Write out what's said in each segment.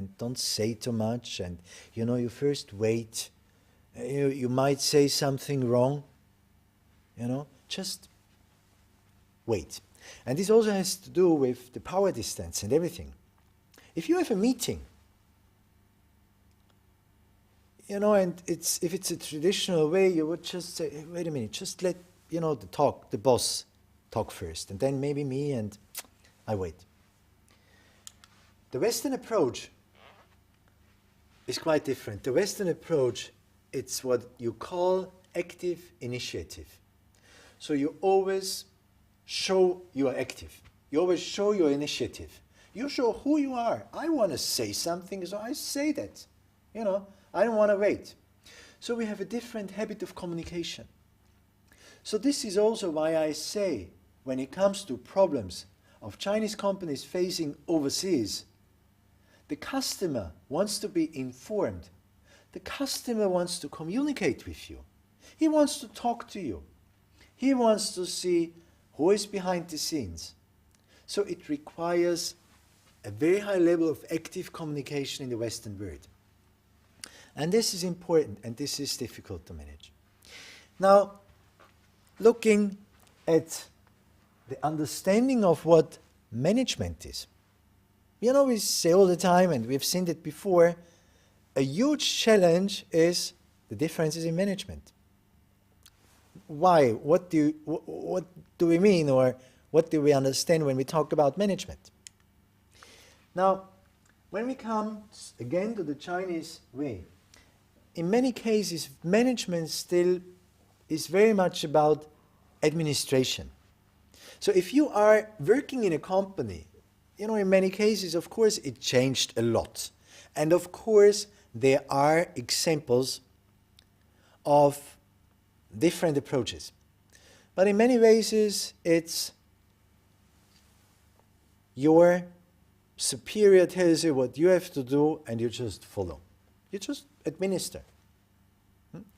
and don't say too much, and you first wait. You might say something wrong, just wait. And this also has to do with the power distance and everything. If you have a meeting, and if it's a traditional way, you would just say, hey, wait a minute, just let the boss talk first, and then maybe me, and I wait. The Western approach is quite different. The Western approach, it's what you call active initiative. So you always show you are active. You always show your initiative. You show who you are. I want to say something, so I say that. I don't want to wait. So we have a different habit of communication. So this is also why I say, when it comes to problems of Chinese companies facing overseas, the customer wants to be informed. The customer wants to communicate with you. He wants to talk to you. He wants to see who is behind the scenes. So it requires a very high level of active communication in the Western world. And this is important, and this is difficult to manage. Now, looking at the understanding of what management is. We say all the time, and we've seen it before, a huge challenge is the differences in management. Why? What do we mean, or what do we understand when we talk about management? Now, when we come again to the Chinese way, in many cases, management still is very much about administration. So if you are working in a company, in many cases, of course, it changed a lot. And of course, there are examples of different approaches. But in many ways, it's your superior tells you what you have to do, and you just follow. You just administer.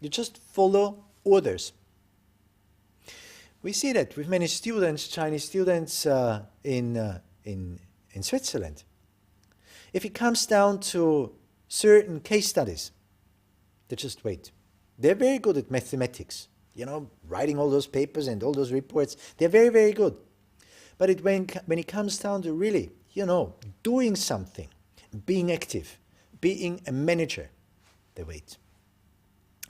You just follow orders. We see that with many students, Chinese students in Switzerland. If it comes down to certain case studies, they just wait. They're very good at mathematics, writing all those papers and all those reports. They're very, very good. But when it comes down to really, doing something, being active, being a manager, they wait.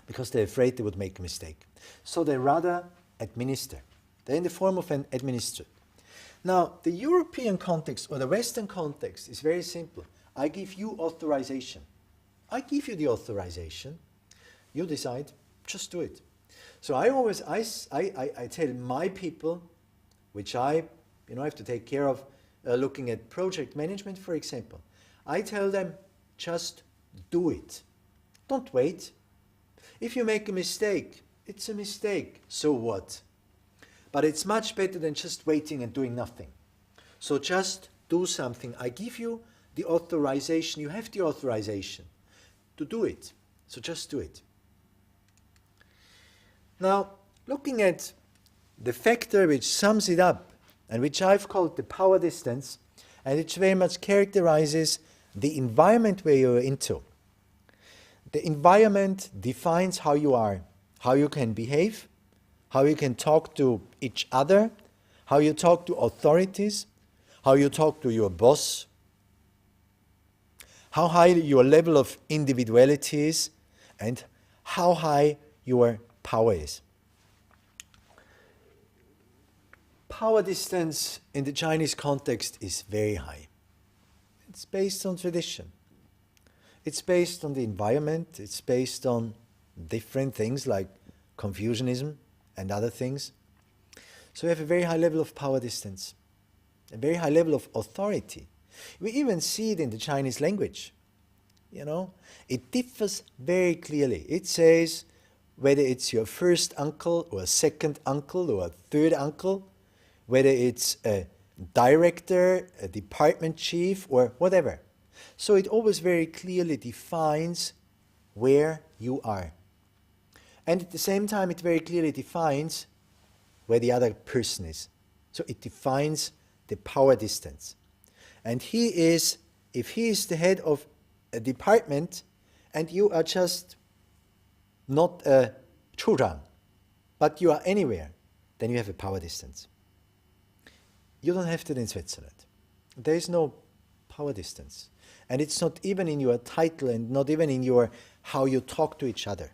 Because they're afraid they would make a mistake. So they rather administer. They're in the form of an administrator. Now, the European context or the Western context is very simple. I give you authorization. I give you the authorization. You decide, just do it. So I tell my people, which I have to take care of, looking at project management, for example. I tell them, just do it. Don't wait. If you make a mistake, it's a mistake. So what? But it's much better than just waiting and doing nothing. So just do something. I give you the authorization. You have the authorization to do it. So just do it. Now, looking at the factor which sums it up, and which I've called the power distance, and which very much characterizes the environment where you're into. The environment defines how you are, how you can behave, how you can talk to each other, how you talk to authorities, how you talk to your boss, how high your level of individuality is, and how high your power is. Power distance in the Chinese context is very high. It's based on tradition. It's based on the environment. It's based on different things like Confucianism and other things. So we have a very high level of power distance, a very high level of authority. We even see it in the Chinese language. It differs very clearly. It says whether it's your first uncle or a second uncle or a third uncle, whether it's a director, a department chief, or whatever. So it always very clearly defines where you are. And at the same time, it very clearly defines where the other person is. So it defines the power distance. And if he is the head of a department and you are just not a churang, but you are anywhere, then you have a power distance. You don't have that in Switzerland. There is no power distance. And it's not even in your title and not even in your how you talk to each other.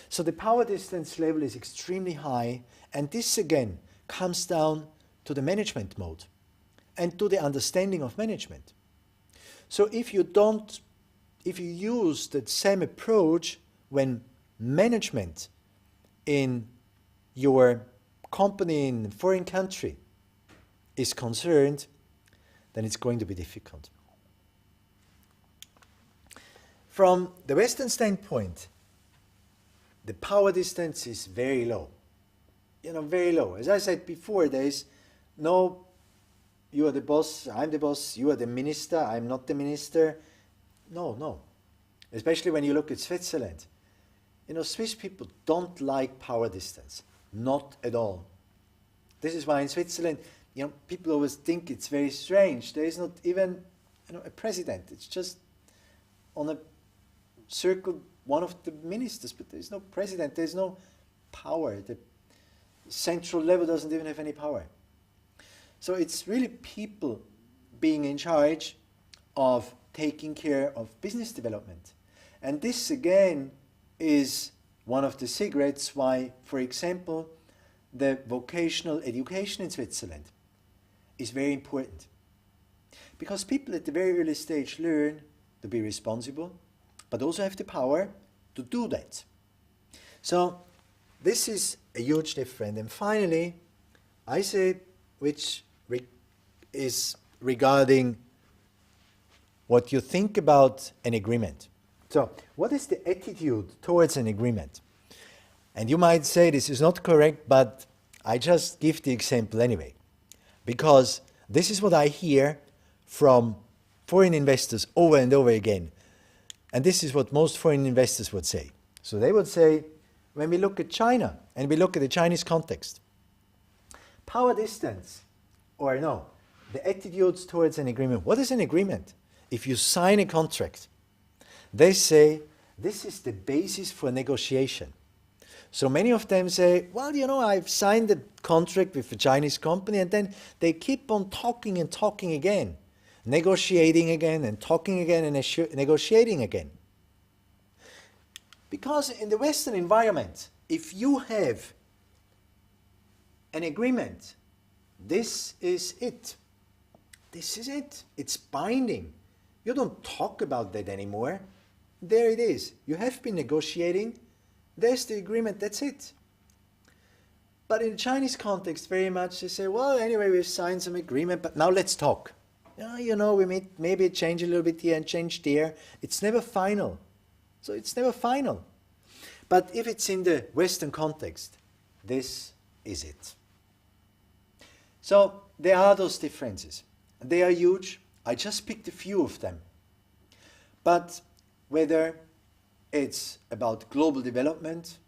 So the power distance level is extremely high, and this again comes down to the management mode and to the understanding of management. So if you use that same approach when management in your company in a foreign country is concerned, then it's going to be difficult. From the Western standpoint, the power distance is very low. Very low. As I said before, there is no, you are the boss, I'm the boss, you are the minister, I'm not the minister. No. Especially when you look at Switzerland. Swiss people don't like power distance. Not at all. This is why in Switzerland, people always think it's very strange. There is not even, a president. It's just on a circle one of the ministers, but there's no president. There's no power. The central level doesn't even have any power. So it's really people being in charge of taking care of business development. And this again is one of the secrets why, for example, the vocational education in Switzerland is very important. Because people at the very early stage learn to be responsible, but also have the power to do that. So this is a huge difference. And finally, I say, which is regarding what you think about an agreement. So what is the attitude towards an agreement? And you might say this is not correct, but I just give the example anyway. Because this is what I hear from foreign investors over and over again. And this is what most foreign investors would say. So they would say, when we look at China and we look at the Chinese context, power distance, or no, the attitudes towards an agreement. What is an agreement? If you sign a contract, they say this is the basis for negotiation. So many of them say, well, I've signed a contract with a Chinese company, and then they keep on talking and talking again, negotiating again and talking again and negotiating again. Because in the Western environment, if you have an agreement, this is it. This is it. It's binding. You don't talk about that anymore. There it is. You have been negotiating. There's the agreement. That's it. But in the Chinese context, very much they say, well, anyway, we've signed some agreement, but now let's talk. We may maybe change a little bit here and change there. It's never final. So it's never final. But if it's in the Western context, this is it. So there are those differences. They are huge. I just picked a few of them. But whether it's about global development,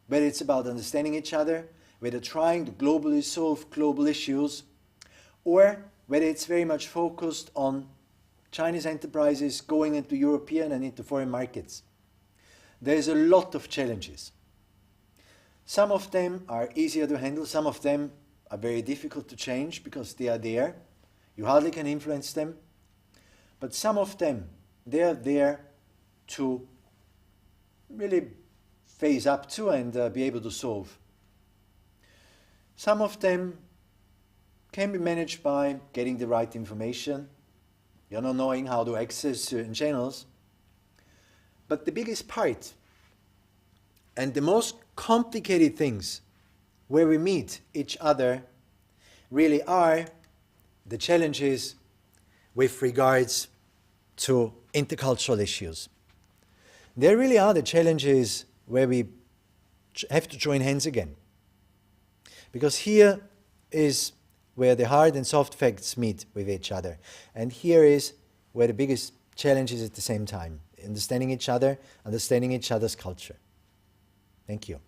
whether it's about understanding each other, whether trying to globally solve global issues, or whether it's very much focused on Chinese enterprises going into European and into foreign markets, there's a lot of challenges. Some of them are easier to handle, some of them are very difficult to change because they are there. You hardly can influence them. But some of them, they are there to really face up to and be able to solve. Some of them can be managed by getting the right information, knowing how to access certain channels. But the biggest part and the most complicated things where we meet each other really are the challenges with regards to intercultural issues. There really are the challenges where we have to join hands again. Because here is where the hard and soft facts meet with each other. And here is where the biggest challenge is at the same time. Understanding each other, understanding each other's culture. Thank you.